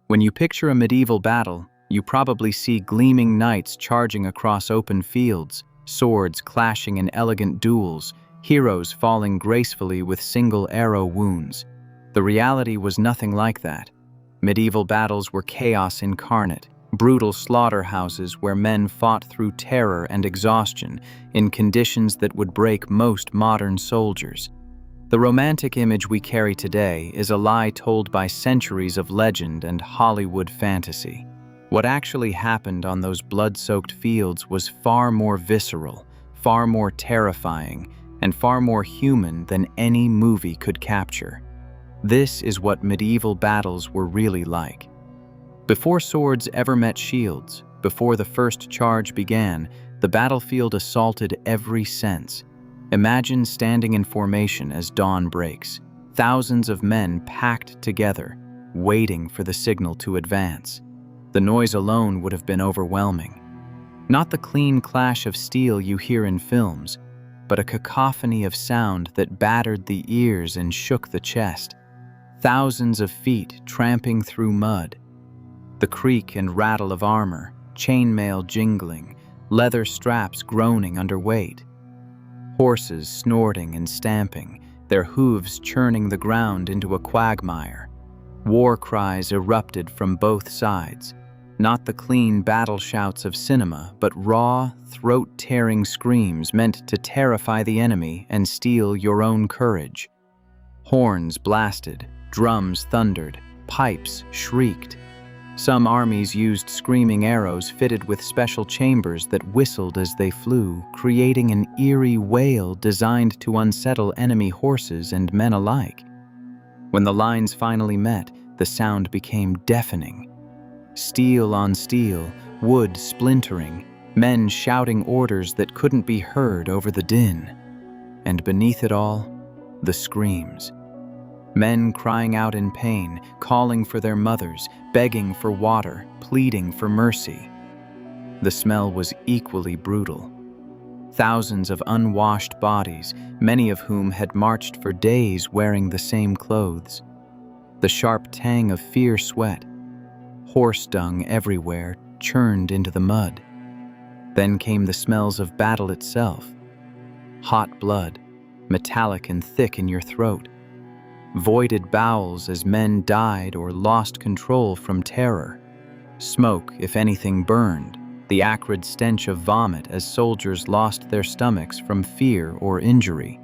When you picture a medieval battle, you probably see gleaming knights charging across open fields, swords clashing in elegant duels, heroes falling gracefully with single arrow wounds. The reality was nothing like that. Medieval battles were chaos incarnate, brutal slaughterhouses where men fought through terror and exhaustion in conditions that would break most modern soldiers. The romantic image we carry today is a lie told by centuries of legend and Hollywood fantasy. What actually happened on those blood-soaked fields was far more visceral, far more terrifying, and far more human than any movie could capture. This is what medieval battles were really like. Before swords ever met shields, before the first charge began, the battlefield assaulted every sense. Imagine standing in formation as dawn breaks, thousands of men packed together, waiting for the signal to advance. The noise alone would have been overwhelming. Not the clean clash of steel you hear in films, but a cacophony of sound that battered the ears and shook the chest. Thousands of feet tramping through mud. The creak and rattle of armor, chainmail jingling, leather straps groaning under weight. Horses snorting and stamping, their hooves churning the ground into a quagmire. War cries erupted from both sides. Not the clean battle shouts of cinema, but raw, throat-tearing screams meant to terrify the enemy and steal your own courage. Horns blasted, drums thundered, pipes shrieked. Some armies used screaming arrows fitted with special chambers that whistled as they flew, creating an eerie wail designed to unsettle enemy horses and men alike. When the lines finally met, the sound became deafening. Steel on steel, wood splintering, men shouting orders that couldn't be heard over the din. And beneath it all, the screams. Men crying out in pain, calling for their mothers, begging for water, pleading for mercy. The smell was equally brutal. Thousands of unwashed bodies, many of whom had marched for days wearing the same clothes. The sharp tang of fierce sweat. Horse dung everywhere, churned into the mud. Then came the smells of battle itself. Hot blood, metallic and thick in your throat. Voided bowels as men died or lost control from terror. Smoke, if anything, burned, the acrid stench of vomit as soldiers lost their stomachs from fear or injury.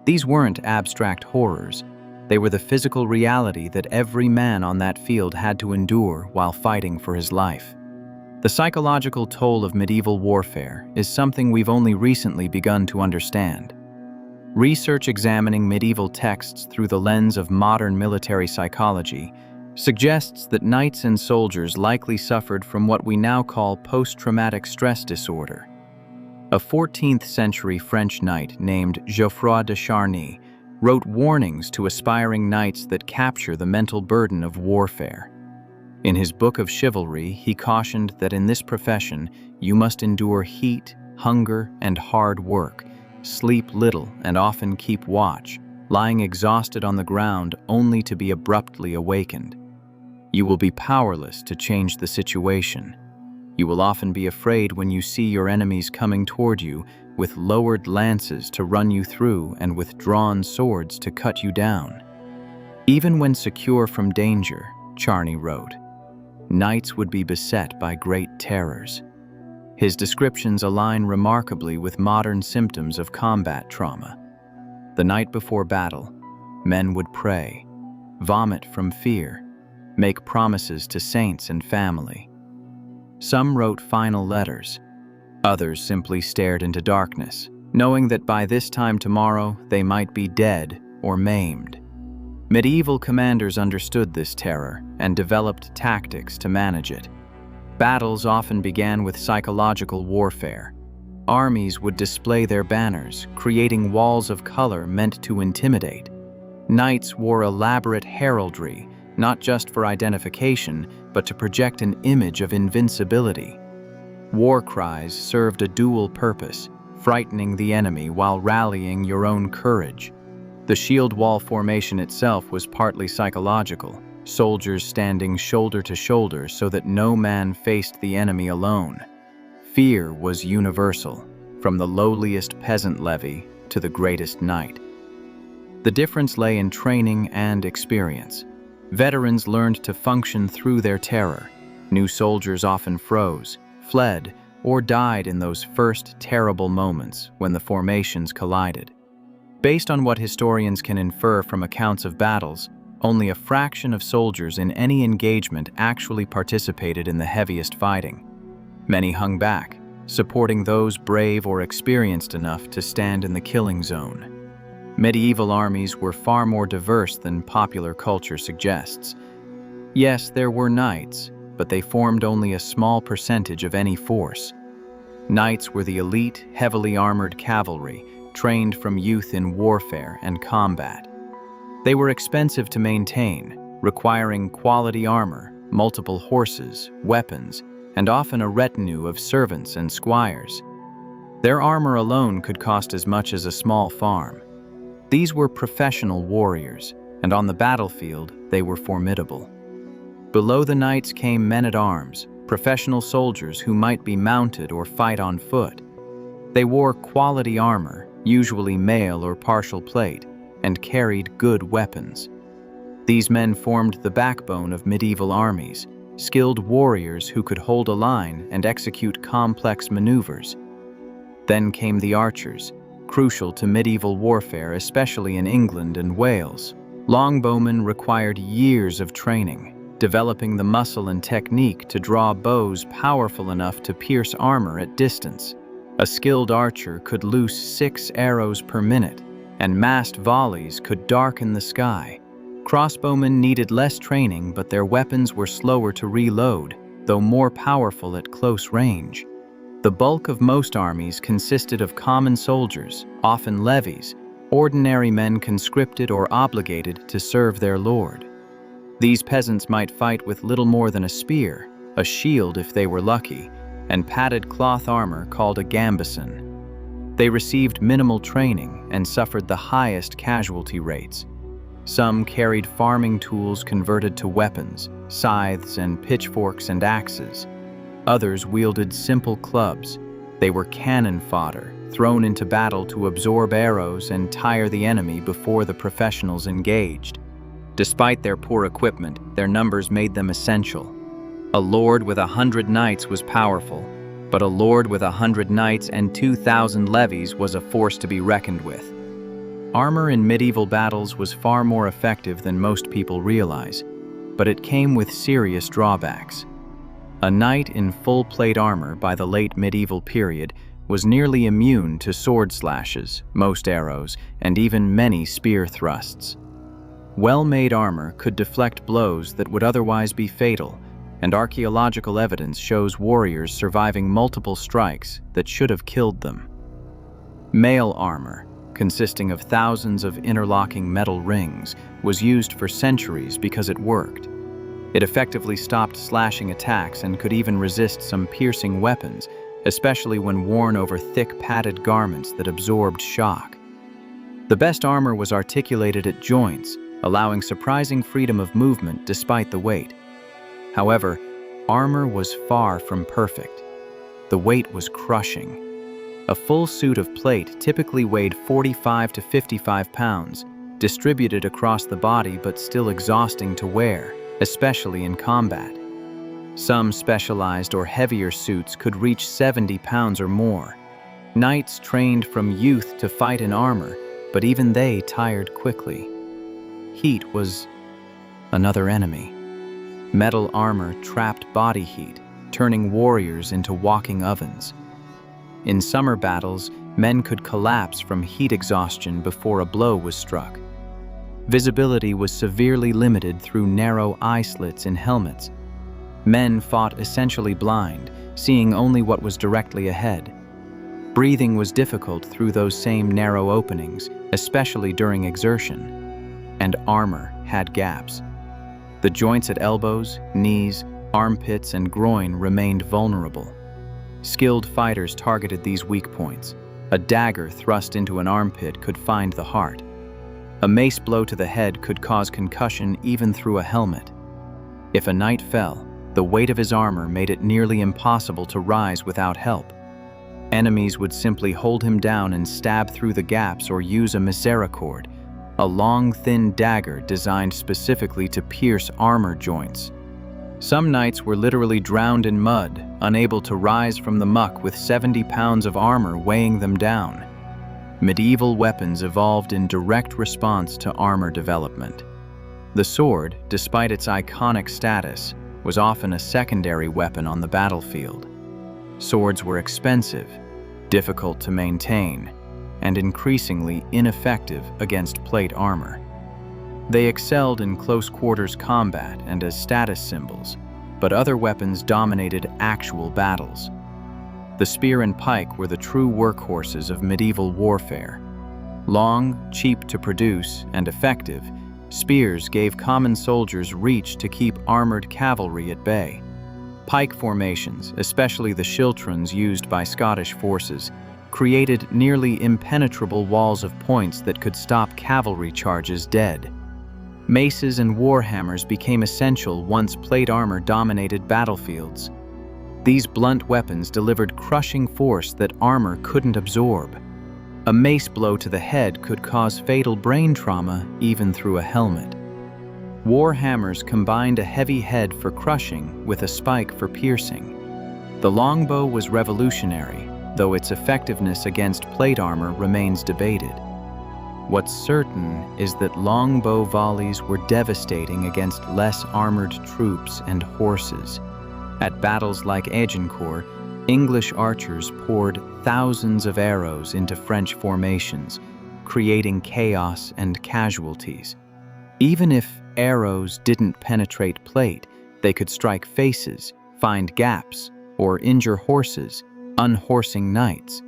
These weren't abstract horrors. They were the physical reality that every man on that field had to endure while fighting for his life. The psychological toll of medieval warfare is something we've only recently begun to understand. Research examining medieval texts through the lens of modern military psychology suggests that knights and soldiers likely suffered from what we now call post-traumatic stress disorder. A 14th century French knight named Geoffroy de Charny wrote warnings to aspiring knights that capture the mental burden of warfare. In his Book of Chivalry, he cautioned that in this profession you must endure heat, hunger, and hard work, sleep little and often keep watch, lying exhausted on the ground only to be abruptly awakened. You will be powerless to change the situation. You will often be afraid when you see your enemies coming toward you with lowered lances to run you through and with drawn swords to cut you down. Even when secure from danger, Charny wrote, knights would be beset by great terrors. His descriptions align remarkably with modern symptoms of combat trauma. The night before battle, men would pray, vomit from fear, make promises to saints and family. Some wrote final letters. Others simply stared into darkness, knowing that by this time tomorrow they might be dead or maimed. Medieval commanders understood this terror and developed tactics to manage it. Battles often began with psychological warfare. Armies would display their banners, creating walls of color meant to intimidate. Knights wore elaborate heraldry, not just for identification, but to project an image of invincibility. War cries served a dual purpose, frightening the enemy while rallying your own courage. The shield wall formation itself was partly psychological. soldiers standing shoulder to shoulder so that no man faced the enemy alone. Fear was universal, from the lowliest peasant levy to the greatest knight. The difference lay in training and experience. Veterans learned to function through their terror. New soldiers often froze, fled, or died in those first terrible moments when the formations collided. Based on what historians can infer from accounts of battles, only a fraction of soldiers in any engagement actually participated in the heaviest fighting. Many hung back, supporting those brave or experienced enough to stand in the killing zone. Medieval armies were far more diverse than popular culture suggests. Yes, there were knights, but they formed only a small percentage of any force. Knights were the elite, heavily armored cavalry, trained from youth in warfare and combat. They were expensive to maintain, requiring quality armor, multiple horses, weapons, and often a retinue of servants and squires. Their armor alone could cost as much as a small farm. These were professional warriors, and on the battlefield they were formidable. Below the knights came men-at-arms, professional soldiers who might be mounted or fight on foot. They wore quality armor, usually mail or partial plate, and carried good weapons. These men formed the backbone of medieval armies, skilled warriors who could hold a line and execute complex maneuvers. Then came the archers, crucial to medieval warfare, especially in England and Wales. Longbowmen required years of training, developing the muscle and technique to draw bows powerful enough to pierce armor at distance. A skilled archer could loose 6 arrows per minute, and massed volleys could darken the sky. Crossbowmen needed less training, but their weapons were slower to reload, though more powerful at close range. The bulk of most armies consisted of common soldiers, often levies, ordinary men conscripted or obligated to serve their lord. These peasants might fight with little more than a spear, a shield if they were lucky, and padded cloth armor called a gambeson. They received minimal training and suffered the highest casualty rates. Some carried farming tools converted to weapons, scythes and pitchforks and axes. Others wielded simple clubs. They were cannon fodder, thrown into battle to absorb arrows and tire the enemy before the professionals engaged. Despite their poor equipment, their numbers made them essential. A lord with 100 knights was powerful, but a lord with 100 knights and 2,000 levies was a force to be reckoned with. Armor in medieval battles was far more effective than most people realize, but it came with serious drawbacks. A knight in full plate armor by the late medieval period was nearly immune to sword slashes, most arrows, and even many spear thrusts. Well-made armor could deflect blows that would otherwise be fatal, and archaeological evidence shows warriors surviving multiple strikes that should have killed them. Mail armor, consisting of thousands of interlocking metal rings, was used for centuries because it worked. It effectively stopped slashing attacks and could even resist some piercing weapons, especially when worn over thick padded garments that absorbed shock. The best armor was articulated at joints, allowing surprising freedom of movement despite the weight. However, armor was far from perfect. The weight was crushing. A full suit of plate typically weighed 45 to 55 pounds, distributed across the body but still exhausting to wear, especially in combat. Some specialized or heavier suits could reach 70 pounds or more. Knights trained from youth to fight in armor, but even they tired quickly. Heat was another enemy. Metal armor trapped body heat, turning warriors into walking ovens. In summer battles, men could collapse from heat exhaustion before a blow was struck. Visibility was severely limited through narrow eye slits in helmets. Men fought essentially blind, seeing only what was directly ahead. Breathing was difficult through those same narrow openings, especially during exertion. And armor had gaps. The joints at elbows, knees, armpits, and groin remained vulnerable. Skilled fighters targeted these weak points. A dagger thrust into an armpit could find the heart. A mace blow to the head could cause concussion even through a helmet. If a knight fell, the weight of his armor made it nearly impossible to rise without help. Enemies would simply hold him down and stab through the gaps or use a misericord, a long, thin dagger designed specifically to pierce armor joints. Some knights were literally drowned in mud, unable to rise from the muck with 70 pounds of armor weighing them down. Medieval weapons evolved in direct response to armor development. The sword, despite its iconic status, was often a secondary weapon on the battlefield. Swords were expensive, difficult to maintain, and increasingly ineffective against plate armor. They excelled in close-quarters combat and as status symbols, but other weapons dominated actual battles. The spear and pike were the true workhorses of medieval warfare. Long, cheap to produce, and effective, spears gave common soldiers reach to keep armored cavalry at bay. Pike formations, especially the schiltrons used by Scottish forces, created nearly impenetrable walls of points that could stop cavalry charges dead. Maces and warhammers became essential once plate armor dominated battlefields. These blunt weapons delivered crushing force that armor couldn't absorb. A mace blow to the head could cause fatal brain trauma even through a helmet. Warhammers combined a heavy head for crushing with a spike for piercing. The longbow was revolutionary, though its effectiveness against plate armor remains debated. What's certain is that longbow volleys were devastating against less armored troops and horses. At battles like Agincourt, English archers poured thousands of arrows into French formations, creating chaos and casualties. Even if arrows didn't penetrate plate, they could strike faces, find gaps, or injure horses, unhorsing knights.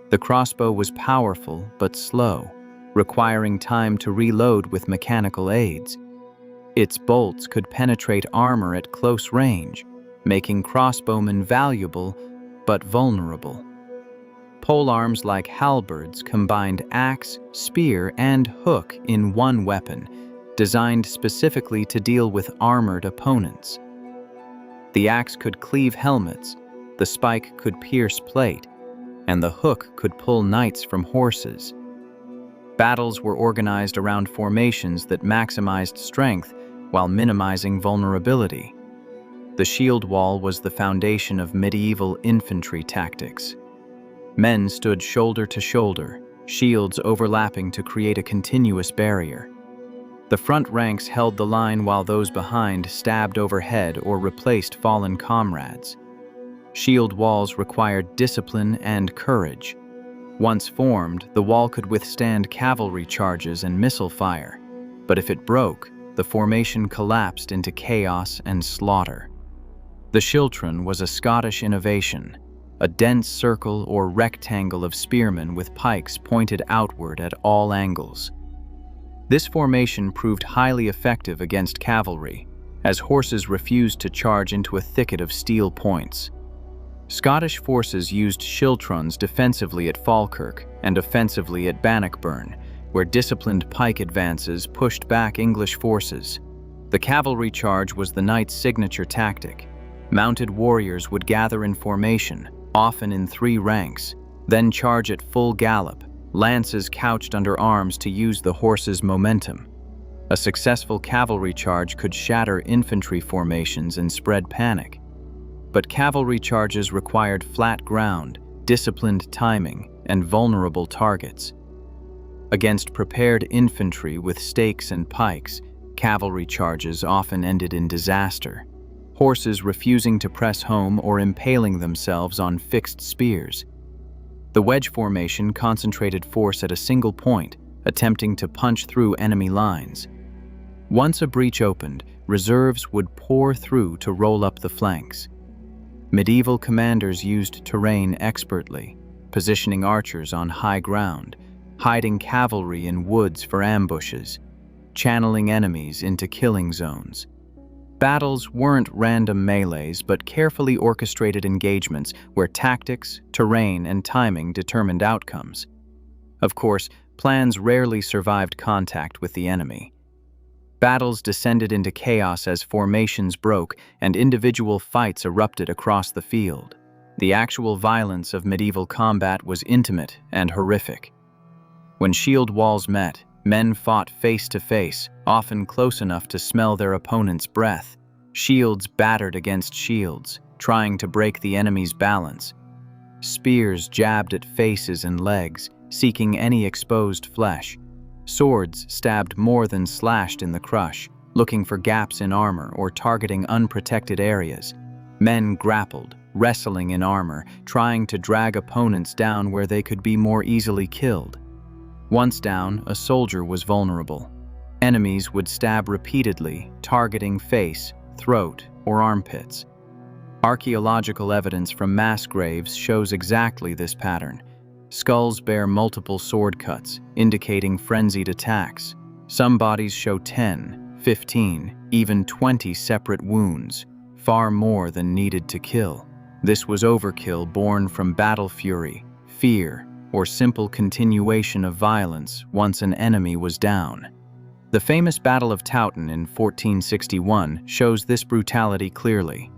The crossbow was powerful but slow, requiring time to reload with mechanical aids. Its bolts could penetrate armor at close range, making crossbowmen valuable but vulnerable. Polearms like halberds combined axe, spear, and hook in one weapon, designed specifically to deal with armored opponents. The axe could cleave helmets, the spike could pierce plate, and the hook could pull knights from horses. Battles were organized around formations that maximized strength while minimizing vulnerability. The shield wall was the foundation of medieval infantry tactics. Men stood shoulder to shoulder, shields overlapping to create a continuous barrier. The front ranks held the line while those behind stabbed overhead or replaced fallen comrades. Shield walls required discipline and courage. Once formed, the wall could withstand cavalry charges and missile fire, but if it broke, the formation collapsed into chaos and slaughter. The schiltron was a Scottish innovation, a dense circle or rectangle of spearmen with pikes pointed outward at all angles. This formation proved highly effective against cavalry, as horses refused to charge into a thicket of steel points. Scottish forces used schiltrons defensively at Falkirk and offensively at Bannockburn, where disciplined pike advances pushed back English forces. The cavalry charge was the knight's signature tactic. Mounted warriors would gather in formation, often in 3 ranks, then charge at full gallop, lances couched under arms to use the horse's momentum. A successful cavalry charge could shatter infantry formations and spread panic. But cavalry charges required flat ground, disciplined timing, and vulnerable targets. Against prepared infantry with stakes and pikes, cavalry charges often ended in disaster, horses refusing to press home or impaling themselves on fixed spears. The wedge formation concentrated force at a single point, attempting to punch through enemy lines. Once a breach opened, reserves would pour through to roll up the flanks. Medieval commanders used terrain expertly, positioning archers on high ground, hiding cavalry in woods for ambushes, channeling enemies into killing zones. Battles weren't random melees, but carefully orchestrated engagements where tactics, terrain, and timing determined outcomes. Of course, plans rarely survived contact with the enemy. Battles descended into chaos as formations broke and individual fights erupted across the field. The actual violence of medieval combat was intimate and horrific. When shield walls met, men fought face to face, often close enough to smell their opponent's breath. Shields battered against shields, trying to break the enemy's balance. Spears jabbed at faces and legs, seeking any exposed flesh. Swords stabbed more than slashed in the crush, looking for gaps in armor or targeting unprotected areas. Men grappled, wrestling in armor, trying to drag opponents down where they could be more easily killed. Once down, a soldier was vulnerable. Enemies would stab repeatedly, targeting face, throat, or armpits. Archaeological evidence from mass graves shows exactly this pattern. Skulls bear multiple sword cuts, indicating frenzied attacks. Some bodies show 10, 15, even 20 separate wounds, far more than needed to kill. This was overkill born from battle fury, fear, or simple continuation of violence once an enemy was down. The famous Battle of Towton in 1461 shows this brutality clearly.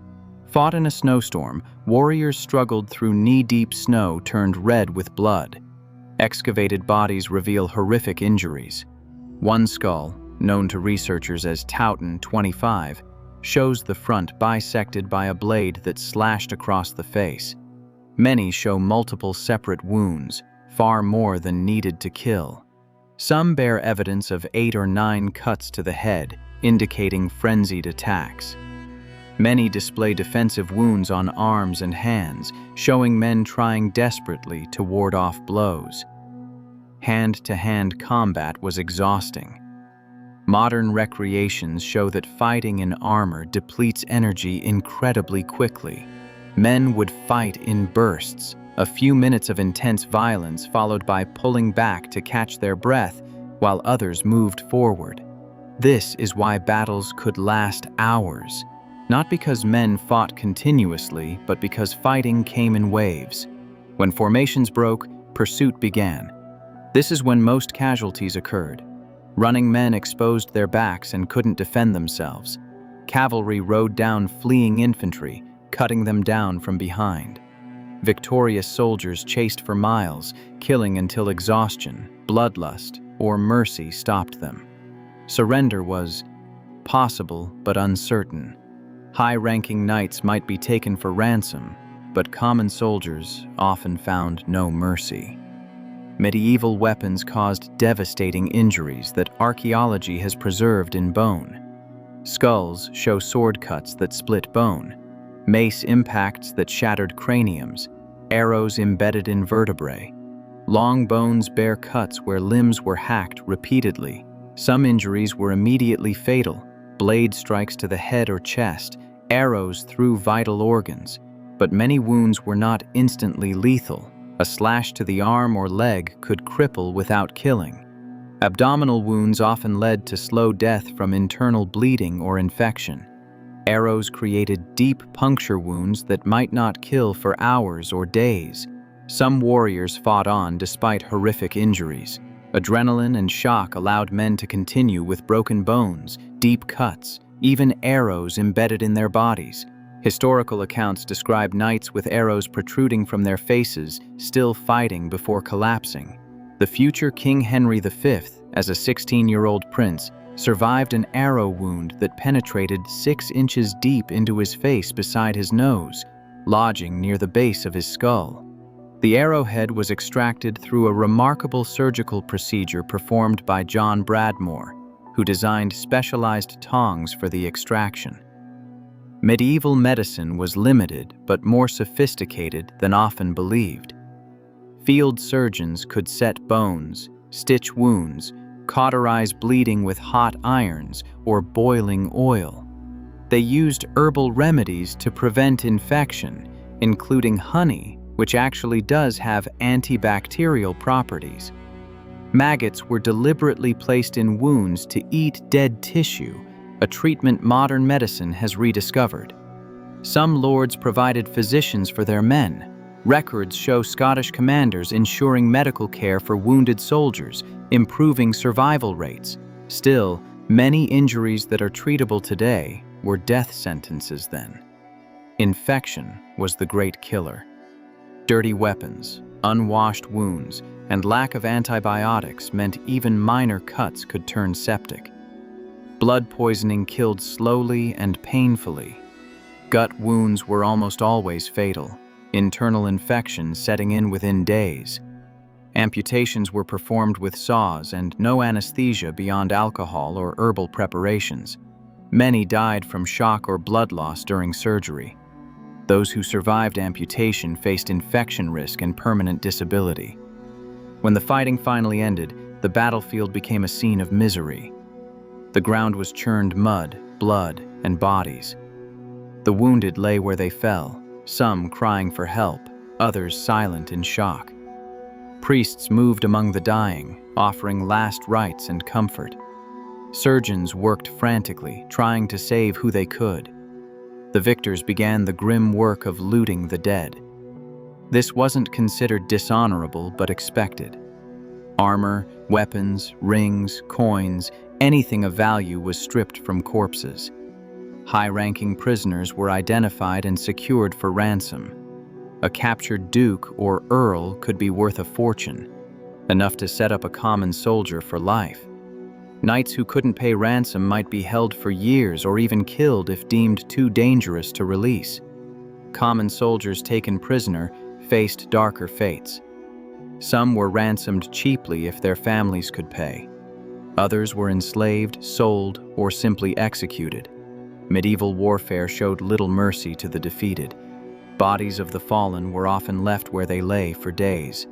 Fought in a snowstorm, warriors struggled through knee-deep snow turned red with blood. Excavated bodies reveal horrific injuries. One skull, known to researchers as Towton 25, shows the front bisected by a blade that slashed across the face. Many show multiple separate wounds, far more than needed to kill. Some bear evidence of 8 or 9 cuts to the head, indicating frenzied attacks. Many display defensive wounds on arms and hands, showing men trying desperately to ward off blows. Hand-to-hand combat was exhausting. Modern recreations show that fighting in armor depletes energy incredibly quickly. Men would fight in bursts, a few minutes of intense violence followed by pulling back to catch their breath, while others moved forward. This is why battles could last hours. Not because men fought continuously, but because fighting came in waves. When formations broke, pursuit began. This is when most casualties occurred. Running men exposed their backs and couldn't defend themselves. Cavalry rode down fleeing infantry, cutting them down from behind. Victorious soldiers chased for miles, killing until exhaustion, bloodlust, or mercy stopped them. Surrender was possible but uncertain. High-ranking knights might be taken for ransom, but common soldiers often found no mercy. Medieval weapons caused devastating injuries that archaeology has preserved in bone. Skulls show sword cuts that split bone, mace impacts that shattered craniums, arrows embedded in vertebrae. Long bones bear cuts where limbs were hacked repeatedly. Some injuries were immediately fatal, blade strikes to the head or chest, arrows through vital organs, but many wounds were not instantly lethal. A slash to the arm or leg could cripple without killing. Abdominal wounds often led to slow death from internal bleeding or infection. Arrows created deep puncture wounds that might not kill for hours or days. Some warriors fought on despite horrific injuries. Adrenaline and shock allowed men to continue with broken bones, deep cuts, even arrows embedded in their bodies. Historical accounts describe knights with arrows protruding from their faces, still fighting before collapsing. The future King Henry V, as a 16-year-old prince, survived an arrow wound that penetrated 6 inches deep into his face beside his nose, lodging near the base of his skull. The arrowhead was extracted through a remarkable surgical procedure performed by John Bradmore, who designed specialized tongs for the extraction. Medieval medicine was limited but more sophisticated than often believed. Field surgeons could set bones, stitch wounds, cauterize bleeding with hot irons or boiling oil. They used herbal remedies to prevent infection, including honey, which actually does have antibacterial properties. Maggots were deliberately placed in wounds to eat dead tissue, a treatment modern medicine has rediscovered. Some lords provided physicians for their men. Records show Scottish commanders ensuring medical care for wounded soldiers, improving survival rates. Still, Many injuries that are treatable today were death sentences then. Infection was the great killer. Dirty weapons, unwashed wounds, and lack of antibiotics meant even minor cuts could turn septic. Blood poisoning killed slowly and painfully. Gut wounds were almost always fatal, internal infections setting in within days. Amputations were performed with saws and no anesthesia beyond alcohol or herbal preparations. Many died from shock or blood loss during surgery. Those who survived amputation faced infection risk and permanent disability. When the fighting finally ended, the battlefield became a scene of misery. The ground was churned mud, blood, and bodies. The wounded lay where they fell, some crying for help, others silent in shock. Priests moved among the dying, offering last rites and comfort. Surgeons worked frantically, trying to save who they could. The victors began the grim work of looting the dead. This wasn't considered dishonorable, but expected. Armor, weapons, rings, coins, anything of value was stripped from corpses. High-ranking prisoners were identified and secured for ransom. A captured duke or earl could be worth a fortune, enough to set up a common soldier for life. Knights who couldn't pay ransom might be held for years or even killed if deemed too dangerous to release. Common soldiers taken prisoner faced darker fates. Some were ransomed cheaply if their families could pay. Others were enslaved, sold, or simply executed. Medieval warfare showed little mercy to the defeated. Bodies of the fallen were often left where they lay for days.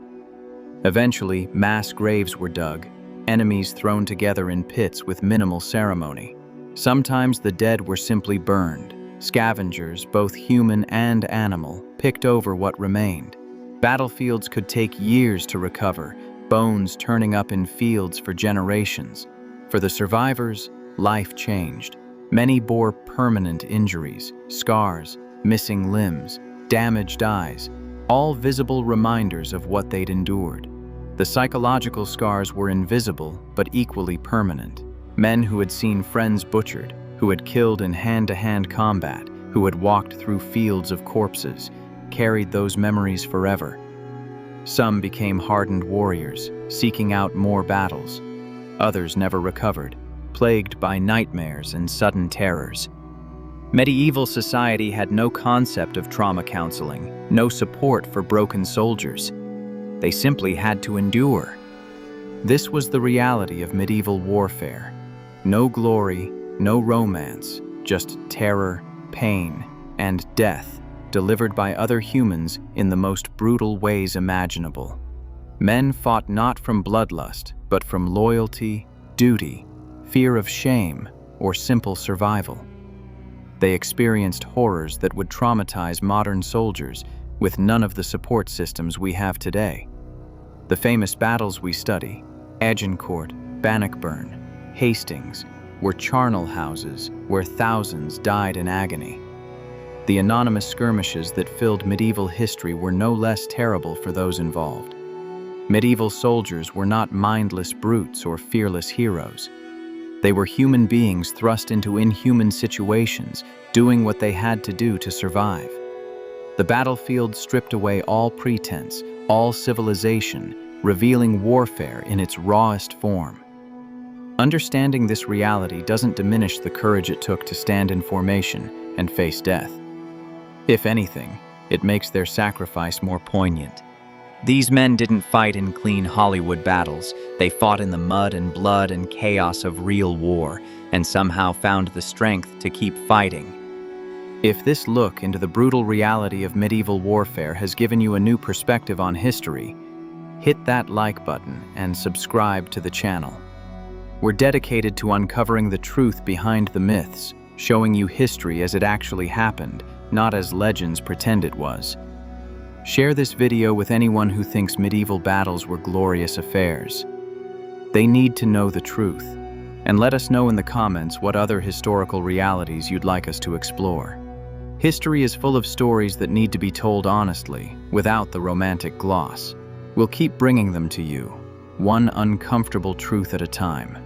Eventually, mass graves were dug, enemies thrown together in pits with minimal ceremony. Sometimes the dead were simply burned. Scavengers, both human and animal, picked over what remained. Battlefields could take years to recover, bones turning up in fields for generations. For the survivors, life changed. Many bore permanent injuries, scars, missing limbs, damaged eyes, all visible reminders of what they'd endured. The psychological scars were invisible but equally permanent. Men who had seen friends butchered, who had killed in hand-to-hand combat, who had walked through fields of corpses, carried those memories forever. Some became hardened warriors, seeking out more battles. Others never recovered, plagued by nightmares and sudden terrors. Medieval society had no concept of trauma counseling, no support for broken soldiers. They simply had to endure. This was the reality of medieval warfare. No glory, no romance, just terror, pain, and death, delivered by other humans in the most brutal ways imaginable. Men fought not from bloodlust, but from loyalty, duty, fear of shame, or simple survival. They experienced horrors that would traumatize modern soldiers with none of the support systems we have today. The famous battles we study, Agincourt, Bannockburn, Hastings, were charnel houses where thousands died in agony. The anonymous skirmishes that filled medieval history were no less terrible for those involved. Medieval soldiers were not mindless brutes or fearless heroes. They were human beings thrust into inhuman situations, doing what they had to do to survive. The battlefield stripped away all pretense, all civilization, revealing warfare in its rawest form. Understanding this reality doesn't diminish the courage it took to stand in formation and face death. If anything, it makes their sacrifice more poignant. These men didn't fight in clean Hollywood battles. They fought in the mud and blood and chaos of real war, and somehow found the strength to keep fighting. If this look into the brutal reality of medieval warfare has given you a new perspective on history, hit that like button and subscribe to the channel. We're dedicated to uncovering the truth behind the myths, showing you history as it actually happened, not as legends pretend it was. Share this video with anyone who thinks medieval battles were glorious affairs. They need to know the truth. And let us know in the comments what other historical realities you'd like us to explore. History is full of stories that need to be told honestly, without the romantic gloss. We'll keep bringing them to you, one uncomfortable truth at a time.